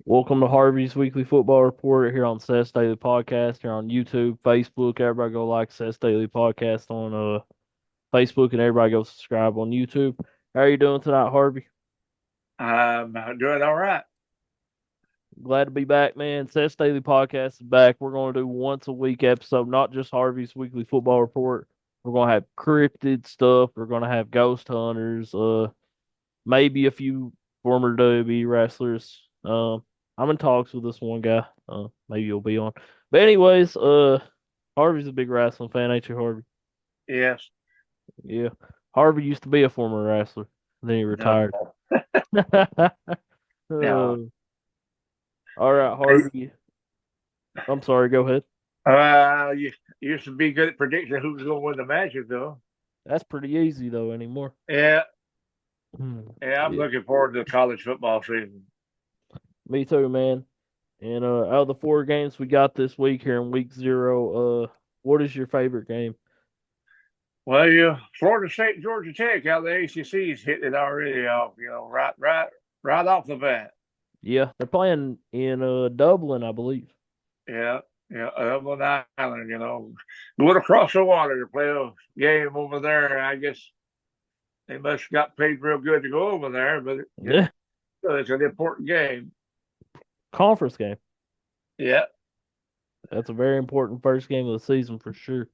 Welcome to Harvey's Weekly Football Report here on Seth's Daily Podcast, here on YouTube, Facebook. Everybody go like Seth's Daily Podcast on Facebook, and everybody go subscribe on YouTube. How are you doing tonight, Harvey? I'm doing all right. Glad to be back, man. Seth's Daily Podcast is back. We're going to do once a week episode, not just Harvey's Weekly Football Report. We're going to have cryptid stuff. We're going to have ghost hunters. Maybe a few former WWE wrestlers. I'm in talks with this one guy. Maybe you'll be on. But anyways, Harvey's a big wrestling fan, ain't you, Harvey? Yes. Yeah. Harvey used to be a former wrestler. Then he No. retired. No. Uh, all right, Harvey. I'm sorry, go ahead. You used to be good at predicting who's going to win the matches, though. That's pretty easy though anymore. Yeah. Hmm. Yeah. I'm Yeah. looking forward to the college football season. Me too, man. And out of the four games we got this week here in week zero, what is your favorite game? Well, Florida State, Georgia Tech out of the ACC's hitting it already off. Right off the bat. Yeah, they're playing in Dublin, I believe. Yeah. Yeah. Dublin Island. Going across the water to play a game over there. I guess they must have got paid real good to go over there, but Yeah, it's an important game. conference game. Yeah. That's a very important first game of the season for sure.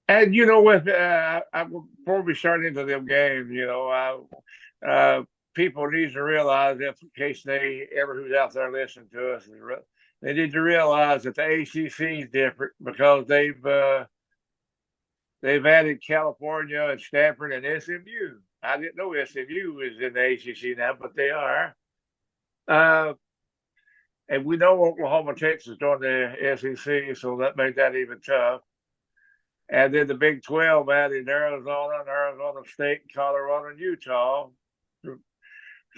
And before we start into them games, people need to realize, if in case they ever who's out there listening to us, they need to realize that the ACC is different because they've added California and Stanford and SMU. I didn't know SMU was in the ACC now, but they are. Uh, and we know Oklahoma, Texas joined the SEC, so that made that even tough. And then the Big 12 added Arizona State, Colorado, and Utah.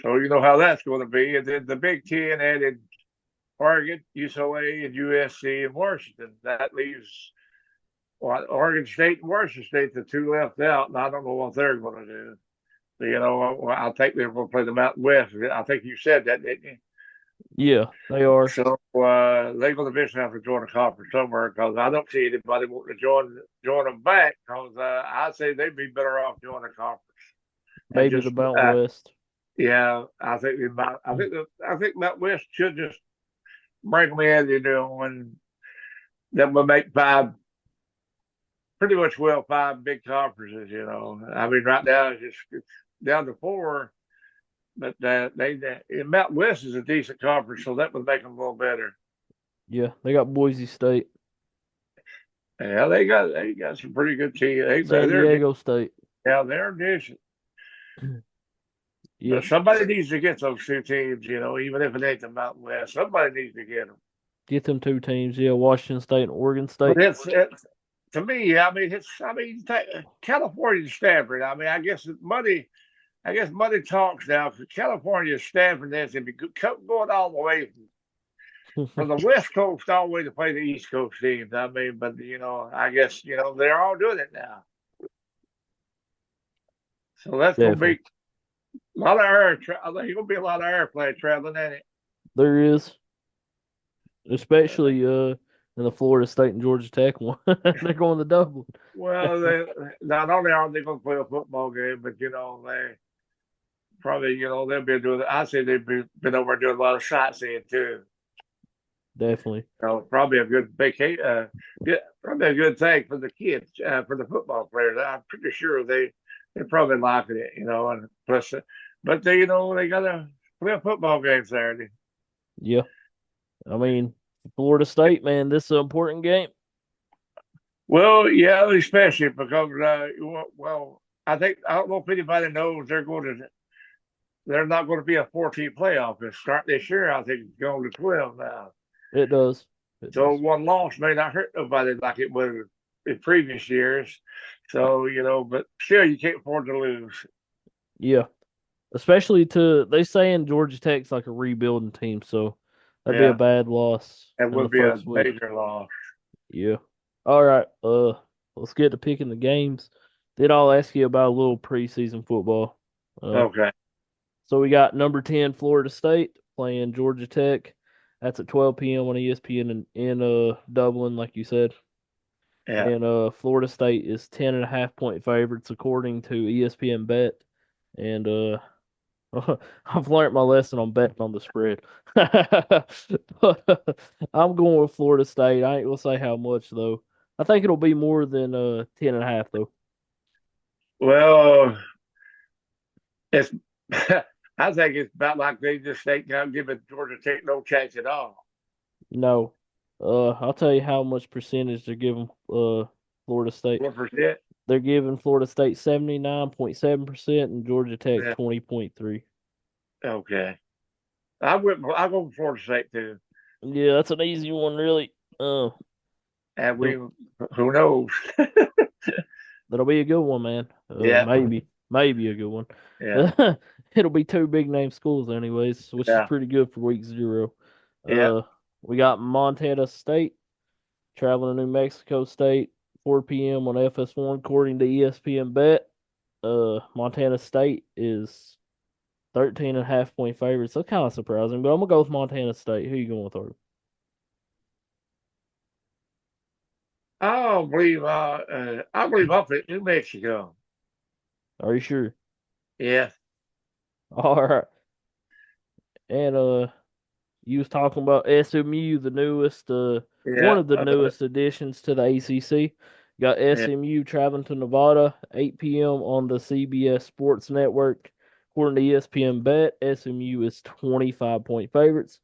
So you know how that's going to be. And then the Big 10 added Oregon, UCLA, and USC and Washington. That leaves Oregon State and Washington State, the two left out. And I don't know what they're going to do. I think they're going to play the Mountain West. I think you said that, didn't you? Yeah, they are. So they're going to eventually have to join a conference somewhere because I don't see anybody wanting to join them back because I say they'd be better off joining a conference and Maybe just the Mountain West. yeah. I think Mount West should just bring them in, and then we'll make pretty much five big conferences. I mean, right now it's down to four. But Mount West is a decent conference, so that would make them a little better. Yeah, they got Boise State, Yeah, they got some pretty good teams. San Diego State. They're decent. Yeah, But somebody needs to get those two teams. Even if it ain't the Mountain West, somebody needs to get them. get them two teams. Yeah, Washington State and Oregon But State. it's to me. California and Stanford. I mean, I guess money. I guess money talks now because California, Stanford, that's going to be going all the way from the West Coast all the way to play the East Coast teams. I mean, but I guess they're all doing it now. So that's going to be Definitely. a lot of air. I think it's going to be a lot of airplane traveling in it. There is, especially in the Florida State and Georgia Tech one. They're going to Dublin. Well, not only are they going to play a football game, but they probably they'll be doing. I say been over doing a lot of sightseeing too. Definitely. So probably a good vacation. Probably a good thing for the kids, for the football players. I'm pretty sure they're probably liking it. And plus, but they got to play a football game Saturday. Yeah. I mean, Florida State, man, this is an important game. Well, yeah, especially because I don't know if anybody knows they're not going to be a 14 playoff. It's starting this year. I think it's going to 12 now. It does. It So does. one loss may not hurt nobody like it would in previous years. So but still, you can't afford to lose. Yeah. Especially they saying Georgia Tech's like a rebuilding team, so that'd be a Yeah, bad loss that in the would be a first week. major loss. Yeah. All right. Let's get to picking the games. Then I'll ask you about a little preseason football. Uh, Okay. So we got number 10 Florida State playing Georgia Tech. That's at 12 p.m. on ESPN in Dublin, like you said. Yeah. And Florida State is 10.5 point favorites according to ESPN Bet. And I've learned my lesson on betting on the spread. But I'm going with Florida State. I ain't gonna say how much though. I think it'll be more than 10.5 though. Well, it's I think it's about like they just ain't gonna give it Georgia Tech no chance at all. No. I'll tell you how much percentage they're giving Florida State. 1%. They're giving Florida State 79.7% and Georgia Tech Yeah. 20.3. Okay. I go for Florida State too. Yeah, that's an easy one really. Uh And we it'll who knows? that'll be a good one, man. Yeah. Maybe a good one. Yeah. It'll be two big name schools anyways, which is Yeah. pretty good for week 0. Yeah. Uh we got Montana State traveling to New Mexico State, 4 p.m. on FS1 according to ESPN Bet. Montana State is 13.5 point favorites. So kind of surprising, but I'm gonna go with Montana State. Who you going with, Harvey? I believe up at New Mexico. Are you sure? Yeah. All right. And you was talking about SMU, the newest, one Yeah. of the newest additions to the ACC. Got Yeah. SMU traveling to Nevada, 8 p.m. on the CBS Sports Network. According to ESPN Bet, SMU is 25 point favorites.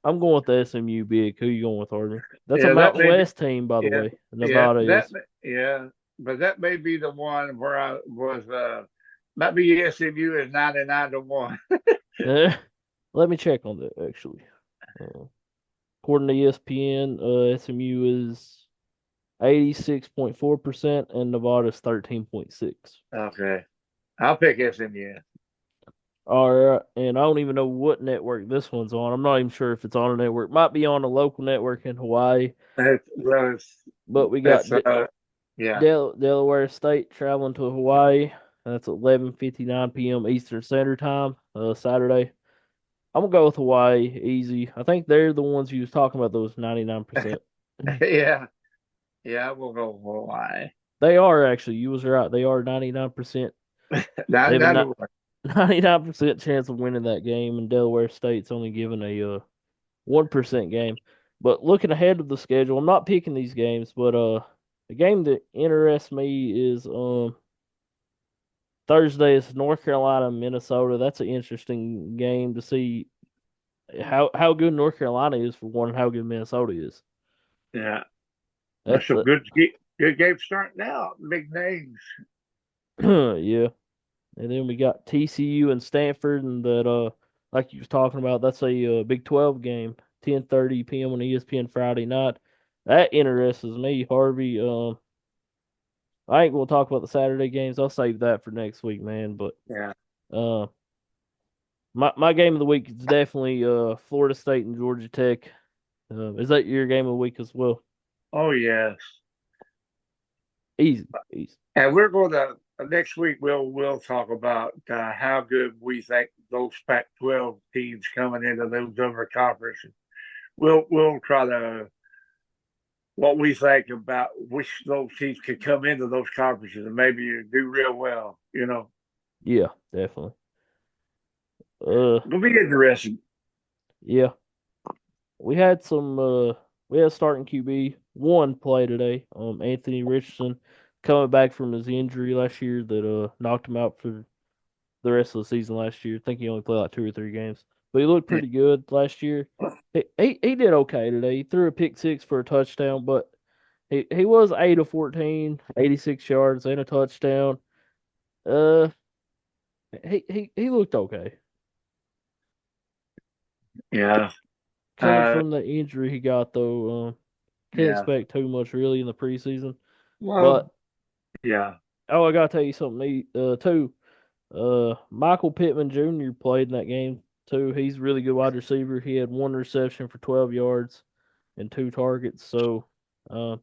I'm going with the SMU big. Who you going with, Harvey? That's a Yeah, that Mountain may be. West team, by the Yeah, way. yeah, Nevada is. yeah, but that may be the one where I was. Might be SMU is 99-1. Eh, let me check on that actually. Uh, According to ESPN, SMU is 86.4% and Nevada's 13.6. Okay, I'll pick SMU. All right, and I don't even know what network this one's on. I'm not even sure if it's on a network. Might be on a local network in Hawaii, Well, but we got it's yeah, Delaware State traveling to Hawaii. That's 11:59 p.m. Eastern Standard Time, Saturday. I'm gonna go with Hawaii, easy. I think they're the ones you was talking about, those 99%. yeah, yeah. We'll go Hawaii. They are actually. You was right. They are 99%. They have a 99-1. 99% chance of winning that game, and Delaware State's only given a 1% game. But looking ahead of the schedule, I'm not picking these games, but the game that interests me is Thursday is North Carolina Minnesota. That's an interesting game to see how good North Carolina is for one, and how good Minnesota is. Yeah, there's That's some good games starting out. Big names. yeah. And then we got TCU and Stanford, and that like you was talking about, that's a Big 12 game, 10:30 p.m. on ESPN Friday night. That interests me, Harvey. I ain't gonna talk about the Saturday games. I'll save that for next week, man. But Yeah. uh, my game of the week is definitely Florida State and Georgia Tech. Is that your game of the week as well? Oh yes. Easy, easy. And we're going to next week. We'll talk about how good we think those Pac-12 teams coming into those other conferences. We'll try to what we think about which those teams could come into those conferences and maybe do real well. Yeah, definitely. Uh, It'll be interesting. yeah. We had some we had starting QB one play today. Anthony Richardson coming back from his injury last year that knocked him out for the rest of the season last year. I think he only played like 2 or 3 games. But he looked Yeah, pretty good last year. He did okay today. He threw a pick six for a touchdown, but he was 8 of 14, 86 yards and a touchdown. Uh he looked okay. yeah, Coming from the injury he got though, can't yeah. expect too much really in the preseason. Well, But yeah, oh, I gotta tell you something too. Michael Pittman Jr. played in that game too. He's a really good wide receiver. He had one reception for 12 yards and 2 targets. So, uh,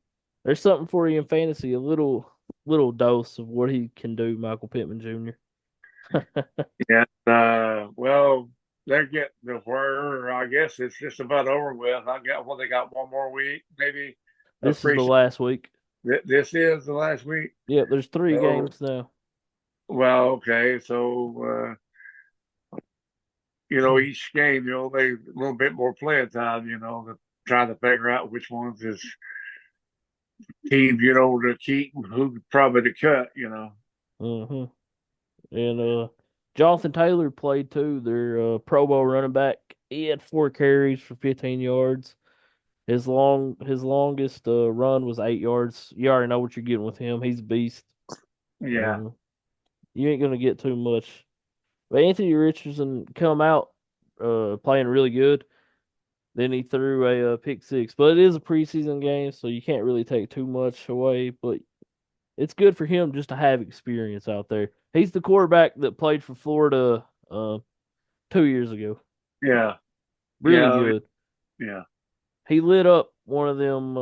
there's something for you in fantasy. A little dose of what he can do, Michael Pittman Jr. yeah. they're getting to where I guess it's just about over with. I got well, they got one more week, maybe a This is the pre. last week. This is the last week. Yep, there's three So, games now. well, okay. So, each game, they a little bit more playing time, to trying to figure out which ones is team, to keep and who probably to cut. hmm And Jonathan Taylor played too. Their Pro Bowl running back. He had 4 carries for 15 yards. His longest run was 8 yards. You already know what you're getting with him. He's a beast. Yeah, Um, you ain't gonna get too much. But Anthony Richardson come out playing really good. Then he threw a, pick six. But it is a preseason game, so you can't really take too much away. But it's good for him just to have experience out there. He's the quarterback that played for Florida 2 years ago. yeah, Really yeah, good. yeah, He lit up one of them.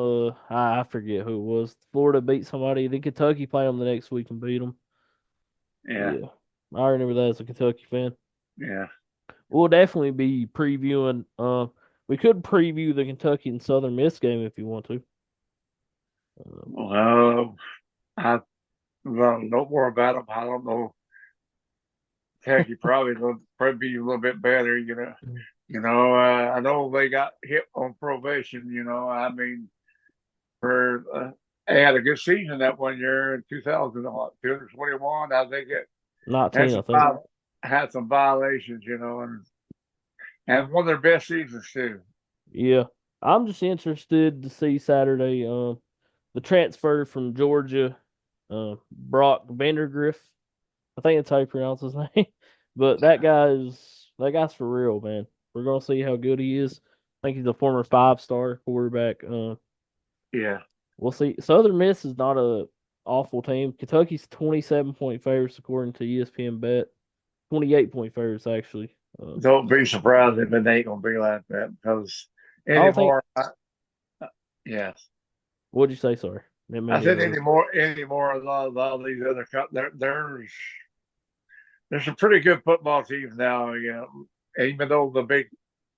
I forget who it was. Florida beat somebody. Then Kentucky played them the next week and beat them. yeah, Yeah, I remember that as a Kentucky fan. yeah. We'll definitely be previewing. We could preview the Kentucky and Southern Miss game if you want to. Um, Well, I don't know more about them. I don't know. Kentucky probably will probably be a little bit better. I know they got hit on probation. I mean, for they had a good season that one year in 2021. I think it had 19, I some think. had some violations. And one of their best seasons too. Yeah, I'm just interested to see Saturday. The transfer from Georgia, Brock Vandergriff. I think that's how you pronounce his name. But that guy's for real, man. We're gonna see how good he is. I think he's a former 5-star quarterback. Yeah, We'll see. Southern Miss is not a awful team. Kentucky's 27-point favorites according to ESPN Bet. 28-point favorites actually. don't be surprised if it ain't gonna be like that because I don't think. anymore. Yeah, What'd you say? Sorry, didn't mean I to said interrupt. anymore. A lot of these other there's some pretty good football teams now. Even though the big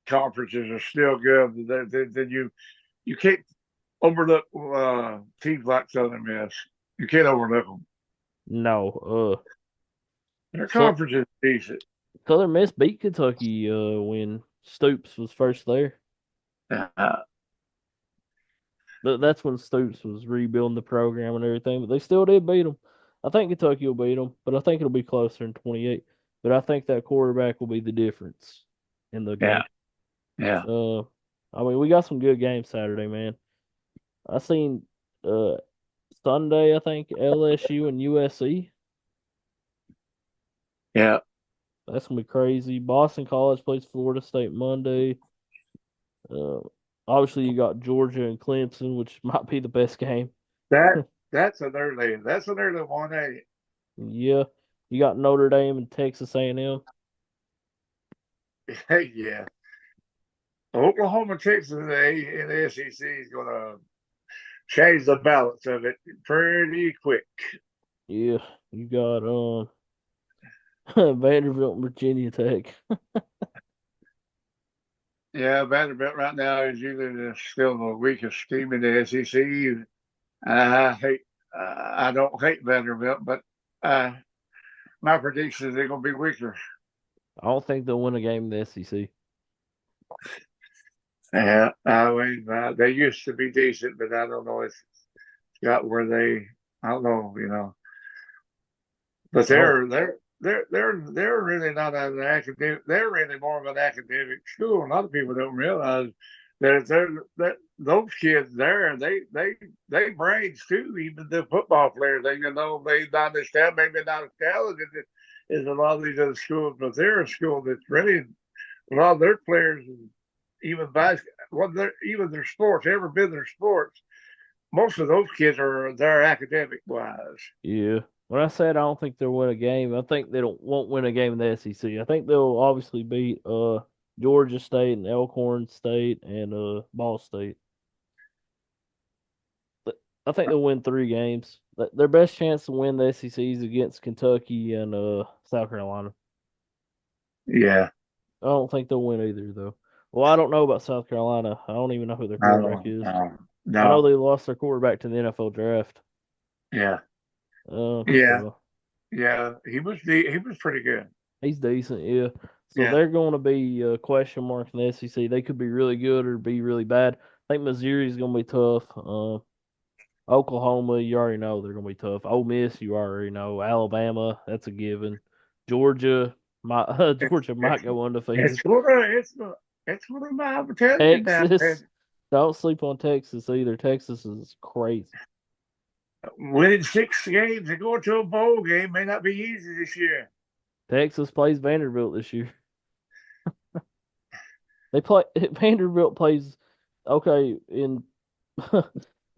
conferences are still good, then you can't overlook teams like Southern Miss. You can't overlook them. No. Their So conference is decent. Southern Miss beat Kentucky when Stoops was first there. Uh, That's when Stoops was rebuilding the program and everything, but they still did beat them. I think Kentucky will beat them, but I think it'll be closer than 28. But I think that quarterback will be the difference in the yeah, game. yeah, Uh, I mean, we got some good games Saturday, man. I seen uh Sunday, I think LSU and USC. yeah. That's gonna be crazy. Boston College plays Florida State Monday. Uh, obviously you got Georgia and Clemson, which might be the best game. That that's an early one. Hey, Yeah, you got Notre Dame and Texas A&M. hey, yeah. Oklahoma, Texas, in the SEC is going to change the balance of it pretty quick. Yeah, you got Vanderbilt and Virginia Tech. Yeah, Vanderbilt right now is usually still the weakest team in the SEC. I hate, I don't hate Vanderbilt, but uh, my prediction is they're going to be weaker. I don't think they'll win a game in the SEC. Yeah, I mean, they used to be decent, but I don't know if it's got where I don't know. But Oh, they're really not an academic. They're really more of an academic school. A lot of people don't realize that those kids there, they brains too. Even the football players, they not understand, maybe not as talented as a lot of these other schools, but they're a school that's really a lot of their players, even basketball, even their sports, ever been their sports. Most of those kids are they're academic wise. yeah. When I said I don't think they'll win a game, I think they don't won't win a game in the SEC. I think they'll obviously beat Georgia State and Elkhorn State and Ball State. I think they'll win 3 games. Their best chance to win the SEC is against Kentucky and South Carolina. Yeah. don't think they'll win either, though. Well, I don't know about South Carolina. I don't even know who their quarterback No, is. no, I know no. they lost their quarterback to the NFL draft. Yeah, yeah, So yeah. He was pretty good. he's decent, yeah. So Yeah. they're going to be a question mark in the SEC. They could be really good or be really bad. I think Missouri's going to be tough. Oklahoma, you already know they're going to be tough. Ole Miss, you already know. Alabama, that's a given. Georgia, Georgia might go undefeated. It's one of my. I'm telling you now, Texas, man. don't sleep on Texas either. Texas is crazy. Winning 6 games and going to a bowl game may not be easy this year. Texas plays Vanderbilt this year. They play Vanderbilt plays okay in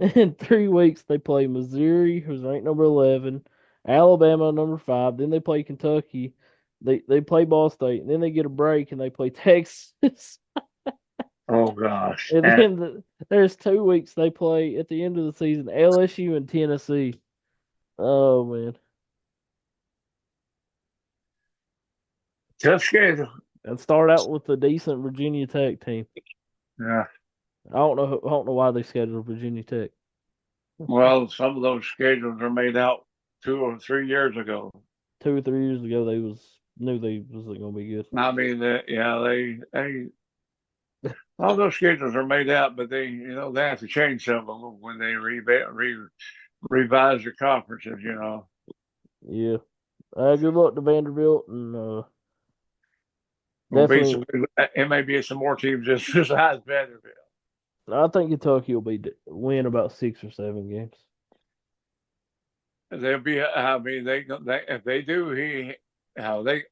in 3 weeks. They play Missouri, who's ranked number 11, Alabama number 5. Then they play Kentucky. They play Ball State, and then they get a break and they play Texas. Oh gosh. And then there's 2 weeks they play at the end of the season LSU and Tennessee. Oh man, Tough schedule. and start out with a decent Virginia Tech team. Yeah. I don't know why they scheduled Virginia Tech. Well, some of those schedules are made out 2 or 3 years ago. 2 or 3 years ago, they was knew they wasn't gonna be good. I mean, yeah, they all those schedules are made out, but they have to change some of them when they revise their conferences. Yeah. Good luck to Vanderbilt, and Will be definitely, it may be some more teams just as high as Vanderbilt. I think Kentucky will be win about 6 or 7 games. They'll be. I mean, they if they do, he got they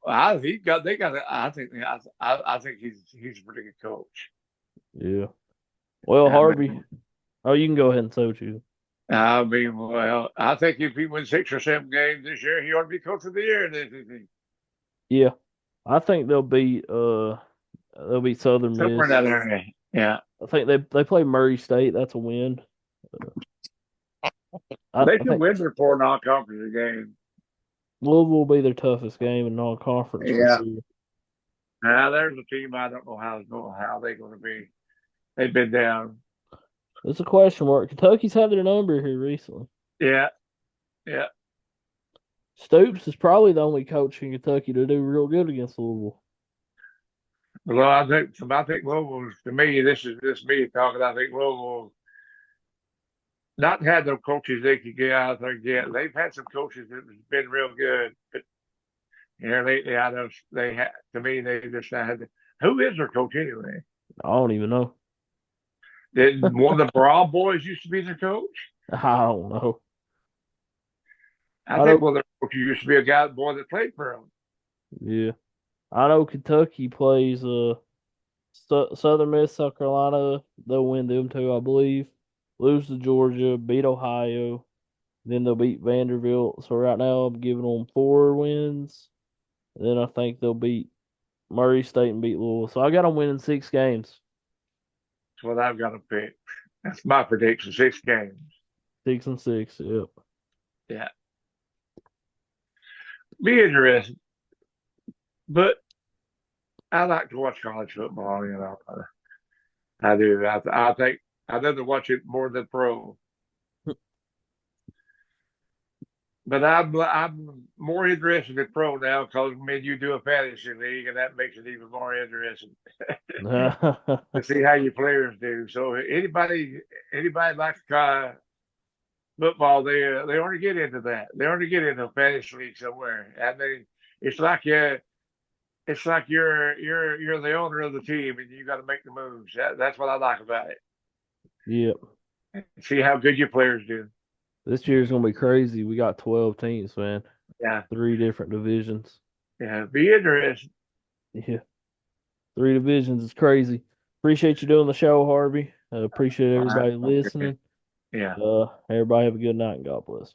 got. I think he's a pretty good coach. Yeah. Well, I Harvey. mean, Oh, you can go ahead and say what you. well, I think if he wins 6 or 7 games this year, he ought to be coach of the year. Yeah. I think they'll beat Southern Somewhere in Miss. that area. Yeah, I think they play Murray State. That's a win. they I can think win their 4 non-conference games. Louisville will be their toughest game in non-conference for Yeah. sure. Now there's a team I don't know how they're going to be. They've been down. It's a question mark. Kentucky's had their number here recently. Yeah, yeah. Stoops is probably the only coach in Kentucky to do real good against Louisville. Well, I think Louisville, to me, this me talking. I think Louisville not had the coaches they could get out there yet. They've had some coaches that have been real good, but lately, I know to me they just not had. Who is their coach anyway? I don't even know. Did one of the Brawl boys used to be their coach? I don't know. I I think know. one of the coaches used to be a boy that played for them. Yeah, I know. Kentucky plays Southern Miss, South Carolina. They'll win them two, I believe. Lose to Georgia, beat Ohio, then they'll beat Vanderbilt. So right now I'm giving them 4 wins. And then I think they'll beat Murray State and beat Louisville. So I got them winning 6 games, That's what I've got to pick. That's my prediction. 6 games. 6-6. Yep. Yeah, be interesting. But I like to watch college football. I do. I think I'd rather watch it more than pro. But I'm more interested in pro now because you do a fantasy league, and that makes it even more interesting to see how your players do. So anybody likes football, they want to get into that. They want to get into a fantasy league somewhere. I mean, it's like you're the owner of the team, and you got to make the moves. That's what I like about it. Yep. See how good your players do. This year's gonna be crazy. We got 12 teams, man. Yeah, 3 different divisions. yeah, be interesting. Yeah, 3 divisions is crazy. Appreciate you doing the show, Harvey. Appreciate All right. everybody Okay. listening. Yeah. Everybody have a good night and God bless.